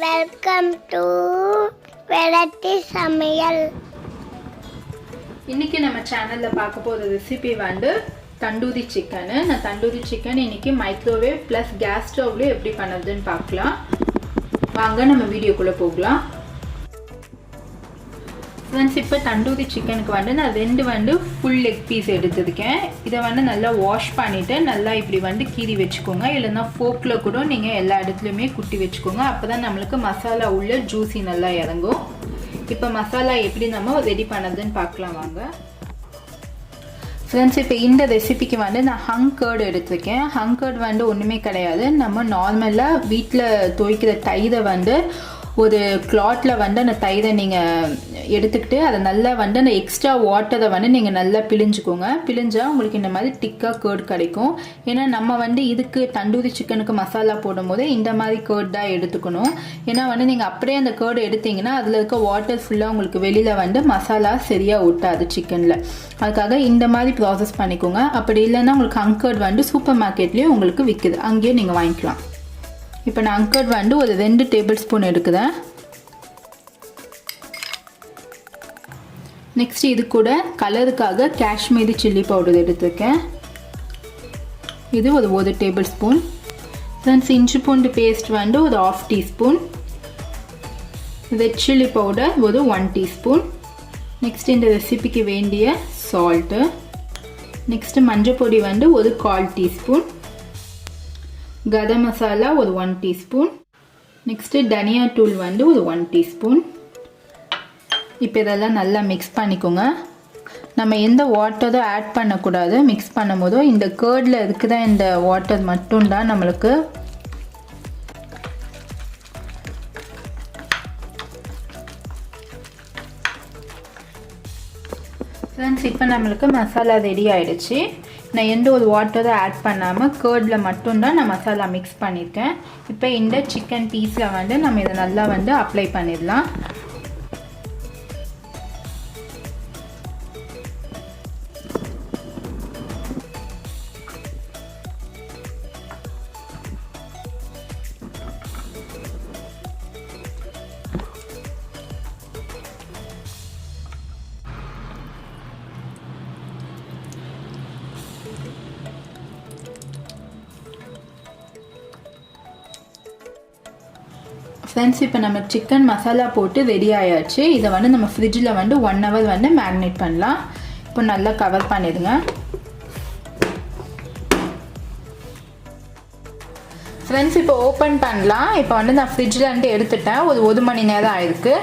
Welcome to variety சமையல். இன்னைக்கு நம்ம சேனல்ல பார்க்க போகிற ரெசிபி வந்து தண்டூரி சிக்கன். நான் தண்டூரி சிக்கன் இன்னைக்கு மைக்ரோவேவ் ப்ளஸ் கேஸ் ஸ்டவ்ல எப்படி பண்ணுறதுன்னு பார்க்கலாம். வாங்க நம்ம வீடியோக்குள்ளே போகலாம். ஃப்ரெண்ட்ஸ், இப்போ தண்டூரி சிக்கனுக்கு வந்து நான் ரெண்டு ஃபுல் லெக் பீஸ் எடுத்துருக்கேன். இதை வந்து நல்லா வாஷ் பண்ணிவிட்டு நல்லா இப்படி வந்து கீறி வச்சுக்கோங்க. இல்லைன்னா ஃபோக்கில் கூட நீங்கள் எல்லா இடத்துலையுமே குட்டி வச்சுக்கோங்க. அப்போ தான் நம்மளுக்கு மசாலா உள்ள ஜூஸி நல்லா இறங்கும். இப்போ மசாலா எப்படி நம்ம ரெடி பண்ணதுன்னு பார்க்கலாம் வாங்க. ஃப்ரெண்ட்ஸ், இப்போ இந்த ரெசிபிக்கு வந்து நான் ஹங் கர்டு எடுத்துருக்கேன். ஹங் கர்டு வந்து ஒன்றுமே கிடையாது. நம்ம நார்மலாக வீட்டில் துவைக்கிற தயிரை வந்து ஒரு கிளாத்தில் வந்து அந்த தயிரை நீங்கள் எடுத்துக்கிட்டு அதை நல்லா வந்து அந்த எக்ஸ்ட்ரா வாட்டரை வந்து நீங்கள் நல்லா பிழிஞ்சுக்கோங்க. பிழிஞ்சால் உங்களுக்கு இந்த மாதிரி திக்காக கர்ட் கிடைக்கும். ஏன்னா நம்ம வந்து இதுக்கு தண்டூரி சிக்கனுக்கு மசாலா போடும் போது இந்த மாதிரி கர்ட் தான் எடுத்துக்கணும். ஏன்னா வந்து நீங்கள் அப்படியே அந்த கர்டு எடுத்தீங்கன்னா அதில் இருக்க வாட்டர் ஃபுல்லாக உங்களுக்கு வெளியில் வந்து மசாலா சரியாக ஒட்டாது சிக்கனில். அதுக்காக இந்த மாதிரி ப்ராசஸ் பண்ணிக்கோங்க. அப்படி இல்லைன்னா உங்களுக்கு அங்கர்ட் வந்து சூப்பர் மார்க்கெட்லேயும் உங்களுக்கு விற்குது, அங்கேயே நீங்கள் வாங்கிக்கலாம். இப்போ நான் அங்கர்ட் வந்து ஒரு 2 டேபிள் ஸ்பூன் எடுக்குறேன். நெக்ஸ்ட் இது கூட கலருக்காக காஷ்மீரி சில்லி பவுடர் எடுத்துருக்கேன். இது ஒரு 1 டேபிள் ஸ்பூன். ஃப்ரெண்ட்ஸ், இஞ்சி பூண்டு பேஸ்ட் வந்து ஒரு 1/2 டீஸ்பூன். ரெட் சில்லி பவுடர் ஒரு 1 டீஸ்பூன். நெக்ஸ்ட் இந்த ரெசிபிக்கு வேண்டிய சால்ட்டு. நெக்ஸ்ட் மஞ்சள் பொடி வந்து ஒரு 1/4 டீஸ்பூன். கரம் மசாலா ஒரு 1 டீஸ்பூன். நெக்ஸ்ட்டு தனியா தூள் வந்து ஒரு 1 டீஸ்பூன். இப்போ இதெல்லாம் நல்லா மிக்ஸ் பண்ணிக்கோங்க. நம்ம எந்த வாட்டரும் ஆட் பண்ணக்கூடாது. மிக்ஸ் பண்ணும் போதும் இந்த கர்டில் இருக்கிற இந்த வாட்டர் மட்டும்தான் நம்மளுக்கு. ஃப்ரெண்ட்ஸ், இப்போ நம்மளுக்கு மசாலா ரெடி ஆகிடுச்சு. நான் எந்த ஒரு வாட்டரும் ஆட் பண்ணாமல் கர்டில் மட்டும்தான் நான் மசாலா மிக்ஸ் பண்ணியிருக்கேன். இப்போ இந்த சிக்கன் பீஸில் வந்து நம்ம இதை நல்லா வந்து அப்ளை பண்ணிடலாம். ஃப்ரெண்ட்ஸ், இப்போ நம்ம சிக்கன் மசாலா போட்டு ரெடி ஆயாச்சு. இதை வந்து நம்ம ஃப்ரிட்ஜில் வந்து 1 hour வந்து மேரினேட் பண்ணலாம். இப்போ நல்லா கவர் பண்ணிடுங்க. ஃப்ரெண்ட்ஸ், இப்போ ஓப்பன் பண்ணலாம். இப்போ வந்து நான் ஃப்ரிட்ஜில் வந்து எடுத்துட்டேன். ஒரு 1 மணி நேரம் ஆயிருக்கு.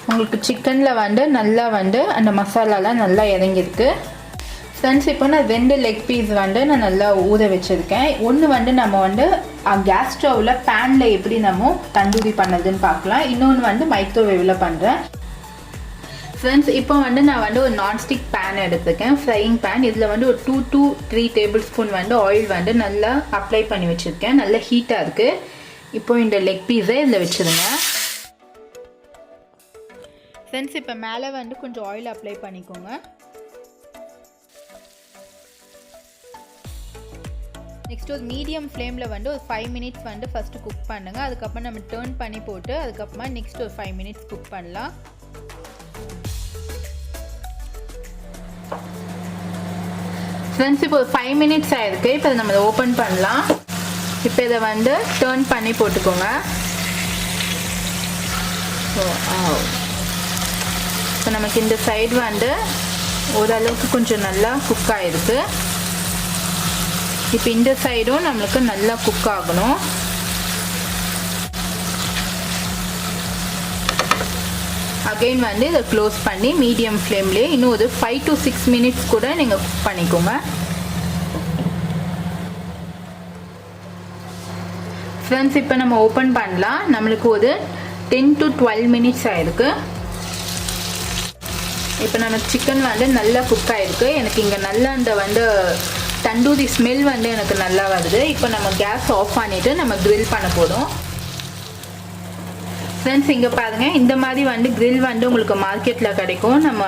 உங்களுக்கு சிக்கனில் வந்து நல்லா வந்து அந்த மசாலாலாம் நல்லா இறங்கியிருக்கு. ஃப்ரெண்ட்ஸ், இப்போ நான் 2 லெக் பீஸ் வந்து நான் நல்லா ஊற வச்சுருக்கேன். ஒன்று வந்து நம்ம வந்து கேஸ் ஸ்டவ்வில் பேனில் எப்படி நம்ம தண்டூரி பண்ணதுன்னு பார்க்கலாம். இன்னொன்று வந்து மைக்ரோவேவில் பண்ணுறேன். ஃப்ரெண்ட்ஸ், இப்போ வந்து நான் வந்து ஒரு நான்ஸ்டிக் பேன் எடுத்துருக்கேன், ஃப்ரையிங் பேன். இதில் வந்து ஒரு 2 to 3 டேபிள் ஸ்பூன் வந்து ஆயில் வந்து நல்லா அப்ளை பண்ணி வச்சுருக்கேன். நல்லா ஹீட்டாக இருக்குது. இப்போ இந்த லெக் பீஸை இதில் வச்சுருங்க. ஃப்ரெண்ட்ஸ், இப்போ மேலே வந்து கொஞ்சம் ஆயில் அப்ளை பண்ணிக்கோங்க. நெக்ஸ்ட் ஒரு மீடியம் ஃப்ளேமில் வந்து ஒரு 5 மினிட்ஸ் வந்து ஃபஸ்ட்டு குக் பண்ணுங்கள். அதுக்கப்புறம் நம்ம டர்ன் பண்ணி போட்டு அதுக்கப்புறமா நெக்ஸ்ட் ஒரு 5 மினிட்ஸ் குக் பண்ணலாம். ஃப்ரெண்ட்ஸ், இப்போ ஒரு 5 மினிட்ஸ் ஆயிருக்கு. இப்போ நம்ம இதை ஓப்பன் பண்ணலாம். இப்போ இதை வந்து டர்ன் பண்ணி போட்டுக்கோங்க. இப்போ நமக்கு இந்த சைடு வந்து ஓரளவுக்கு கொஞ்சம் நல்லா குக் ஆகிருக்கு. இப்போ இந்த சைடும் நம்மளுக்கு நல்லா குக் ஆகணும். அகைன் வந்து இதை க்ளோஸ் பண்ணி மீடியம் ஃப்ளேம்லேயே இன்னும் ஒரு 5 to 6 மினிட்ஸ் கூட நீங்கள் குக் பண்ணிக்கோங்க. ஃப்ரெண்ட்ஸ், இப்போ நம்ம ஓப்பன் பண்ணலாம். நம்மளுக்கு ஒரு 10 to 12 மினிட்ஸ் ஆயிருக்கு. இப்போ நம்ம சிக்கன் வந்து நல்லா குக் ஆகிருக்கு. எனக்கு இங்கே நல்லா அந்த வந்து தண்டூரி ஸ்மெல் வந்து எனக்கு நல்லா வருது. இப்போ நம்ம கேஸ் ஆஃப் பண்ணிவிட்டு நம்ம க்ரில் பண்ண போதும். ஃப்ரெண்ட்ஸ், இங்கே பாருங்கள், இந்த மாதிரி வந்து க்ரில் வந்து உங்களுக்கு மார்க்கெட்டில் கிடைக்கும். நம்ம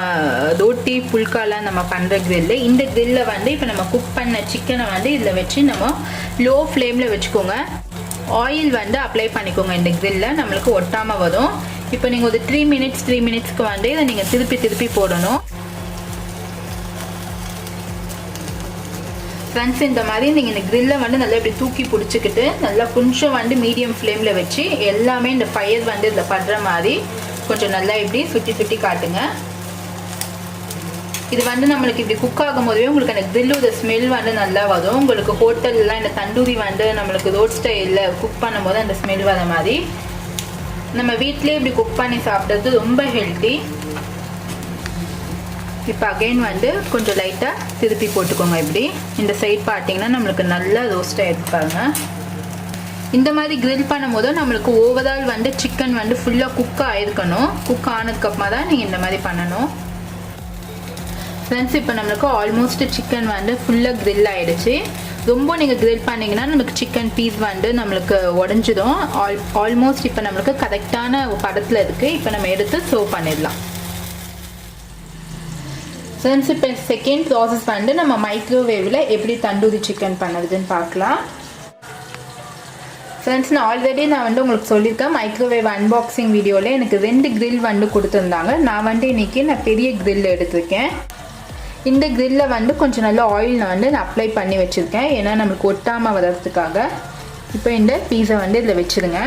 ரொட்டி புல்காலாம் நம்ம பண்ணுற க்ரில்லு. இந்த க்ரில்லில் வந்து இப்போ நம்ம குக் பண்ண சிக்கனை வந்து இதில் வச்சு நம்ம லோ ஃப்ளேமில் வச்சுக்கோங்க. ஆயில் வந்து அப்ளை பண்ணிக்கோங்க இந்த கிரில்ல, நம்மளுக்கு ஒட்டாமல் வரும். இப்போ நீங்கள் ஒரு 3 மினிட்ஸ்க்கு வந்து இதை நீங்கள் திருப்பி போடணும். ஃப்ரெண்ட்ஸ், இந்த மாதிரி நீங்கள் இந்த கிரில்லை வந்து நல்லா இப்படி தூக்கி பிடிச்சிக்கிட்டு நல்லா கொஞ்சம் வந்து மீடியம் ஃப்ளேமில் வச்சு எல்லாமே இந்த ஃபயர் வந்து இதில் படுற மாதிரி கொஞ்சம் நல்லா இப்படி சுற்றி காட்டுங்க. இது வந்து நம்மளுக்கு இப்படி குக் ஆகும் போதே உங்களுக்கு அந்த கிரில்லோட ஸ்மெல் வந்து நல்லா வரும். உங்களுக்கு ஹோட்டல்லாம் இந்த தந்தூரி வந்து நம்மளுக்கு ரோட் ஸ்டைலில் குக் பண்ணும்போது அந்த ஸ்மெல் வர மாதிரி. நம்ம வீட்டிலே இப்படி குக் பண்ணி சாப்பிட்றது ரொம்ப ஹெல்த்தி. இப்போ அகைன் வந்து கொஞ்சம் லைட்டாக திருப்பி போட்டுக்கோங்க. இப்படி இந்த சைட் பார்த்தீங்கன்னா நம்மளுக்கு நல்லா ரோஸ்ட்டாக எடுத்துப்பாங்க. இந்த மாதிரி கிரில் பண்ணும்போது நம்மளுக்கு ஓவரால் வந்து சிக்கன் வந்து ஃபுல்லாக குக் ஆகிருக்கணும். குக் ஆனதுக்கப்புறமா தான் நீங்கள் இந்த மாதிரி பண்ணணும். ஃப்ரெண்ட்ஸ், இப்போ நம்மளுக்கு ஆல்மோஸ்ட் சிக்கன் வந்து ஃபுல்லாக கிரில் ஆகிடுச்சு. ரொம்ப நீங்கள் கிரில் பண்ணிங்கன்னா நம்மளுக்கு சிக்கன் பீஸ் வந்து நம்மளுக்கு உடஞ்சிடும். ஆல்மோஸ்ட் இப்போ நம்மளுக்கு கரெக்டான பதத்தில் இருக்குது. இப்போ நம்ம எடுத்து சர்வ் பண்ணிடலாம். ஃப்ரெண்ட்ஸ், இப்போ செகண்ட் ப்ராசஸ் வந்து நம்ம மைக்ரோவேவில் எப்படி தந்தூரி சிக்கன் பண்ணுறதுன்னு பார்க்கலாம். ஃப்ரெண்ட்ஸ், நான் வந்து உங்களுக்கு சொல்லியிருக்கேன் மைக்ரோவேவ் அன்பாக்சிங் வீடியோவில் எனக்கு 2 கிரில் வந்து கொடுத்துருந்தாங்க. நான் வந்து இன்றைக்கி பெரிய கிரில் எடுத்திருக்கேன். இந்த கிரில்ல வந்து கொஞ்சம் நல்ல ஆயில் வந்து நான் அப்ளை பண்ணி வச்சுருக்கேன், ஏன்னா நம்மளுக்கு ஒட்டாமல் வர்றதுக்காக. இப்போ இந்த பீஸை வந்து இதில் வச்சுருங்க.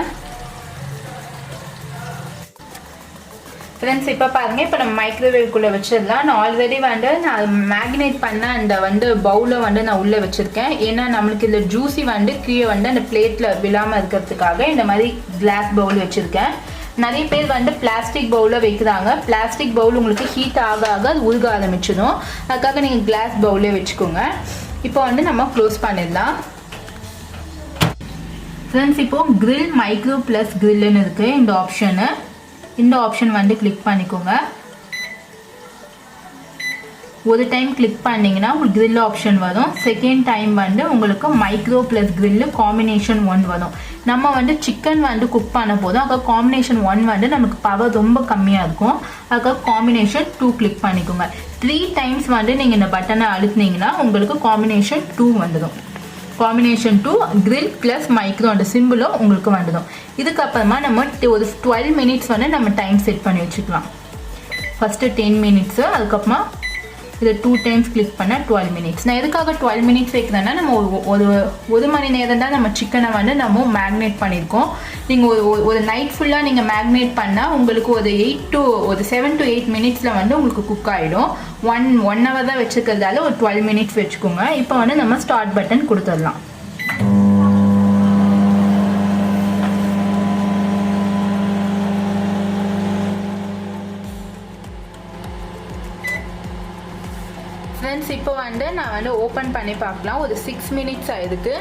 ஃப்ரெண்ட்ஸ், இப்போ பாருங்கள், இப்போ நம்ம மைக்ரோவேவ்குள்ளே வச்சிடலாம். நான் ஆல்ரெடி வந்து நான் மேக்னேட் பண்ண அந்த வந்து பவுலை வந்து நான் உள்ளே வச்சுருக்கேன். ஏன்னா நம்மளுக்கு இந்த ஜூஸி வந்து கீழே வந்து அந்த பிளேட்டில் விழாமல் இருக்கிறதுக்காக இந்த மாதிரி கிளாஸ் பவுல் வச்சுருக்கேன். நிறைய பேர் வந்து பிளாஸ்டிக் பவுலில் வைக்கிறாங்க. பிளாஸ்டிக் பவுல் உங்களுக்கு ஹீட் ஆக அது உருக ஆரம்பிச்சிடும். அதுக்காக நீங்கள் கிளாஸ் பவுலே வச்சுக்கோங்க. இப்போ வந்து நம்ம க்ளோஸ் பண்ணிடலாம். ஃப்ரெண்ட்ஸ், இப்போது கிரில் மைக்ரோ ப்ளஸ் கிரில்லுன்னு இருக்குது இந்த ஆப்ஷன் வந்து கிளிக் பண்ணிக்கோங்க. ஒரு டைம் கிளிக் பண்ணிங்கன்னா உங்களுக்கு கிரில் ஆப்ஷன் வரும். செகண்ட் டைம் வந்து உங்களுக்கு மைக்ரோ ப்ளஸ் கிரில்லு காம்பினேஷன் 1 வரும். நம்ம வந்து சிக்கன் வந்து குக் பண்ண போதும். அதுக்காக காம்பினேஷன் 1 வந்து நமக்கு பவர் ரொம்ப கம்மியாக இருக்கும். அதுக்காக காம்பினேஷன் 2 கிளிக் பண்ணிக்கோங்க. 3 டைம்ஸ் வந்து நீங்கள் இந்த பட்டனை அழுத்தினீங்கன்னா உங்களுக்கு காம்பினேஷன் 2 வந்துடும். காம்பினேஷன் 2 கிரில் ப்ளஸ் மைக்ரோ அந்த சிம்பிளும் உங்களுக்கு வந்துடும். இதுக்கப்புறமா நம்ம ஒரு 12 மினிட்ஸ் வந்து நம்ம டைம் செட் பண்ணி வச்சுக்கலாம். ஃபஸ்ட்டு 10 மினிட்ஸு, அதுக்கப்புறமா இதை 2 டைம்ஸ் கிளிக் பண்ணால் 12 மினிட்ஸ். நான் எதுக்காக 12 மினிட்ஸ் வைக்கிறேன்னா, நம்ம ஒரு மணி நேரம் தான் நம்ம சிக்கனை வந்து நம்ம மேக்னேட் பண்ணியிருக்கோம். நீங்கள் ஒரு நைட் ஃபுல்லாக நீங்கள் மேக்னேட் பண்ணால் உங்களுக்கு ஒரு 7 to 8 மினிட்ஸில் வந்து உங்களுக்கு குக் ஆகிடும். ஒன் ஹவர் தான் வச்சுக்கிறதால ஒரு 12 மினிட்ஸ் வச்சுக்கோங்க. இப்போ வந்து நம்ம ஸ்டார்ட் பட்டன் கொடுத்துடலாம். ஃப்ரெண்ட்ஸ், இப்போ வந்து நான் வந்து ஓப்பன் பண்ணி பார்க்கலாம். ஒரு 6 மினிட்ஸ் ஆயிருக்கு.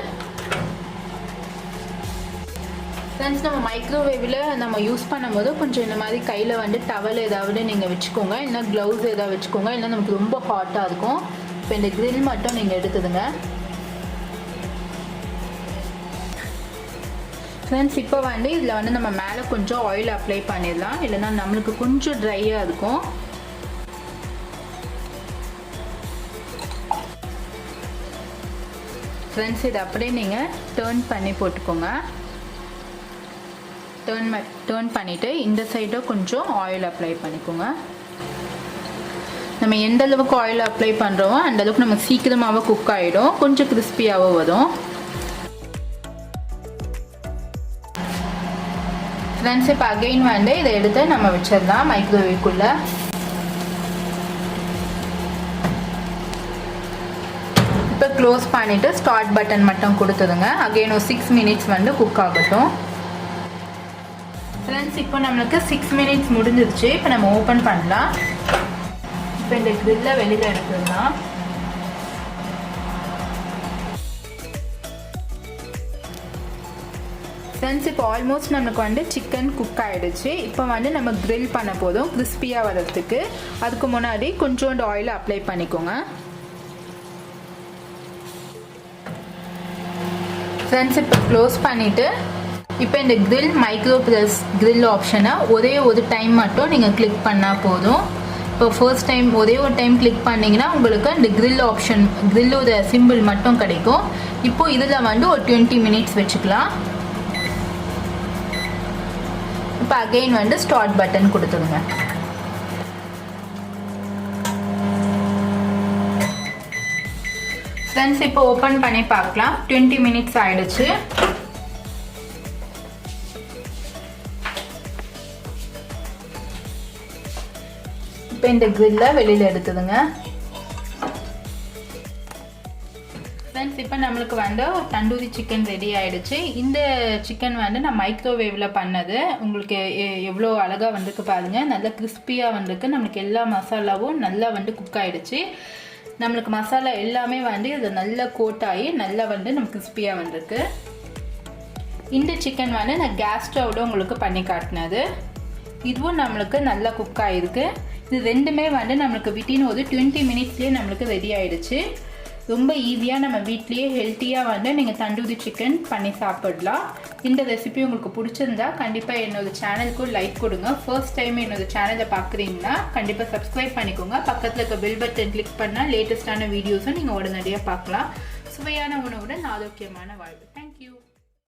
ஃப்ரெண்ட்ஸ், நம்ம மைக்ரோவேவில் நம்ம யூஸ் பண்ணும்போது கொஞ்சம் இந்த மாதிரி கையில் வந்து டவல் ஏதாவது நீங்கள் வச்சுக்கோங்க, இல்லைனா க்ளவுஸ் ஏதாவது வச்சுக்கோங்க, இல்லை நமக்கு ரொம்ப ஹாட்டாக இருக்கும். இப்போ இந்த கிரில் மட்டும் நீங்கள் எடுத்துதுங்க. ஃப்ரெண்ட்ஸ், இப்போ வந்து இதில் வந்து நம்ம மேலே கொஞ்சம் ஆயில் அப்ளை பண்ணிடலாம், இல்லைனா நம்மளுக்கு கொஞ்சம் ட்ரையாக இருக்கும். ஃப்ரெண்ட்ஸ், இதை அப்படியே நீங்கள் டர்ன் பண்ணி போட்டுக்கோங்க. டர்ன் பண்ணிவிட்டு இந்த சைடும் கொஞ்சம் ஆயில் அப்ளை பண்ணிக்கோங்க. நம்ம எந்த அளவுக்கு ஆயில் அப்ளை பண்ணுறோமோ அந்த அளவுக்கு நம்ம சீக்கிரமாகவே குக் ஆகிடும், கொஞ்சம் கிறிஸ்பியாகவும் வரும். ஃப்ரெண்ட்ஸ், இப்போ அகைன் வந்து இதை எடுத்து நம்ம வச்சிடலாம் மைக்ரோவேவ்க்குள்ளே. இப்போ க்ளோஸ் பண்ணிவிட்டு ஸ்டார்ட் பட்டன் மட்டும் கொடுத்துடுங்க. அகைன் ஒரு 6 மினிட்ஸ் வந்து குக் ஆகட்டும். ஃப்ரெண்ட்ஸ், இப்போ நம்மளுக்கு 6 மினிட்ஸ் முடிஞ்சிருச்சு. இப்போ நம்ம ஓப்பன் பண்ணலாம். இப்போ இந்த கிரில்லை வெளியில் எடுத்துடலாம். ஃப்ரெண்ட்ஸ், இப்போ ஆல்மோஸ்ட் நமக்கு வந்து சிக்கன் குக் ஆகிடுச்சு. இப்போ வந்து நம்ம கிரில் பண்ண போதும் கிறிஸ்பியாக வர்றதுக்கு. அதுக்கு முன்னாடி கொஞ்சோண்டு ஆயில் அப்ளை பண்ணிக்கோங்க. ஃப்ரெண்ட்ஸ், இப்போ க்ளோஸ் பண்ணிவிட்டு இப்போ இந்த கிரில் மைக்ரோ ப்ளஸ் கிரில் ஆப்ஷனை ஒரே ஒரு டைம் மட்டும் நீங்கள் கிளிக் பண்ணால் போதும். இப்போ ஃபர்ஸ்ட் டைம் ஒரே ஒரு டைம் கிளிக் பண்ணிங்கன்னா உங்களுக்கு இந்த கிரில் ஆப்ஷன் கிரில்லோட சிம்பிள் மட்டும் கிடைக்கும். இப்போது இதில் வந்து ஒரு 20 மினிட்ஸ் வச்சுக்கலாம். இப்போ அகெயின் வந்து ஸ்டார்ட் பட்டன் கொடுத்துருங்க. ஃப்ரெண்ட்ஸ் இப்போ ஓப்பன் பண்ணி பார்க்கலாம். 20 மினிட்ஸ் ஆயிடுச்சு. இப்போ இந்த கிரில்லை வெளியில் எடுத்துதுங்க. ஃப்ரெண்ட்ஸ் இப்போ நம்மளுக்கு வந்து தந்தூரி சிக்கன் ரெடி ஆகிடுச்சு. இந்த சிக்கன் வந்து நான் மைக்ரோவேவில் பண்ணது. உங்களுக்கு எவ்வளோ அழகாக வந்துருக்கு பாருங்கள். நல்லா கிறிஸ்பியாக வந்துருக்கு. நம்மளுக்கு எல்லா மசாலாவும் நல்லா வந்து குக் ஆகிடுச்சு. நம்மளுக்கு மசாலா எல்லாமே வந்து இது நல்லா கோட் ஆகி நல்லா வந்து நம்ம கிறிஸ்பியாக வந்திருக்கு. இந்த சிக்கன் வந்து நான் கேஸ் ஸ்டவ்வில் உங்களுக்கு பண்ணி காட்டினது. இதுவும் நம்மளுக்கு நல்லா குக் ஆகிருக்கு. இது ரெண்டுமே வந்து நம்மளுக்கு விட்டின் ஒரு 20 மினிட்ஸ்லேயே நம்மளுக்கு ரெடி ஆகிடுச்சு. ரொம்ப ஈஸியாக நம்ம வீட்லேயே ஹெல்த்தியாக வந்து நீங்கள் தந்தூரி சிக்கன் பண்ணி சாப்பிடலாம். இந்த ரெசிபி உங்களுக்கு பிடிச்சிருந்தா கண்டிப்பாக என்னோட சேனலுக்கு லைக் கொடுங்க. ஃபர்ஸ்ட் டைம் என்னோட சேனலை பார்க்குறீங்கன்னா கண்டிப்பாக சப்ஸ்கிரைப் பண்ணிக்கோங்க. பக்கத்தில் இருக்க பெல் பட்டன் கிளிக் பண்ணால் லேட்டஸ்டான வீடியோஸும் நீங்கள் உடனடியாக பார்க்கலாம். சுவையான உணவுடன் ஆரோக்கியமான வாழ்வு. தேங்க்யூ.